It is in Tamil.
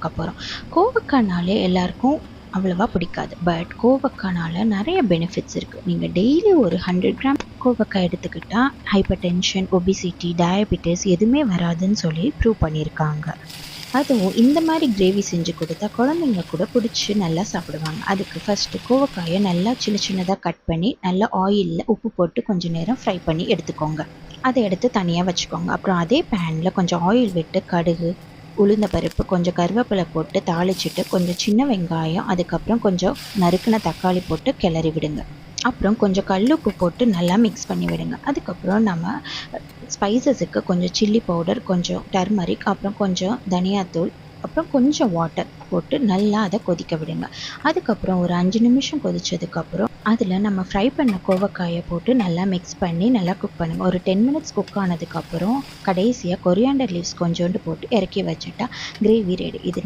பார்க்க போகிறோம். கோவக்காய்னாலே எல்லாருக்கும் அவ்வளவா பிடிக்காது. பட் கோவக்காய்னால நிறைய பெனிஃபிட்ஸ் இருக்குது. நீங்கள் டெய்லி ஒரு 100 கிராம் கோவக்காய் எடுத்துக்கிட்டால் ஹைப்பர் டென்ஷன், ஒபிசிட்டி, டயபிட்டிஸ் எதுவுமே வராதுன்னு சொல்லி ப்ரூவ் பண்ணியிருக்காங்க. அதுவும் இந்த மாதிரி கிரேவி செஞ்சு கொடுத்தா குழந்தைங்க கூட பிடிச்சி நல்லா சாப்பிடுவாங்க. அதுக்கு ஃபஸ்ட்டு கோவக்காயை நல்லா சின்ன சின்னதாக கட் பண்ணி நல்லா ஆயிலில் உப்பு போட்டு கொஞ்சம் நேரம் ஃப்ரை பண்ணி எடுத்துக்கோங்க. அதை எடுத்து தனியாக வச்சுக்கோங்க. அப்புறம் அதே பேனில் கொஞ்சம் ஆயில் விட்டு கடுகு, உளுந்த பருப்பு, கொஞ்சம் கருவேப்பிலை போட்டு தாளிச்சிட்டு கொஞ்சம் சின்ன வெங்காயம், அதுக்கப்புறம் கொஞ்சம் நறுக்கின தக்காளி போட்டு கிளறி விடுங்க. அப்புறம் கொஞ்சம் கல்லுப்பு போட்டு நல்லா மிக்ஸ் பண்ணி விடுங்க. அதுக்கப்புறம் நம்ம ஸ்பைசஸுக்கு கொஞ்சம் சில்லி பவுடர், கொஞ்சம் டர்மரிக், அப்புறம் கொஞ்சம் தனியாத்தூள், அப்புறம் கொஞ்சம் வாட்டர் போட்டு நல்லா அதை கொதிக்க விடுங்க. அதுக்கப்புறம் ஒரு 5 நிமிஷம் கொதிச்சதுக்கப்புறம் அதில் நம்ம ஃப்ரை பண்ண கோவக்காயை போட்டு நல்லா மிக்ஸ் பண்ணி நல்லா குக் பண்ணுங்கள். ஒரு 10 மினிட்ஸ் குக் ஆனதுக்கப்புறம் கடைசியாக கொரியாண்டர் லீவ்ஸ் கொஞ்சோண்டு போட்டு இறக்கி வச்சுட்டா கிரேவி ரெடி. இது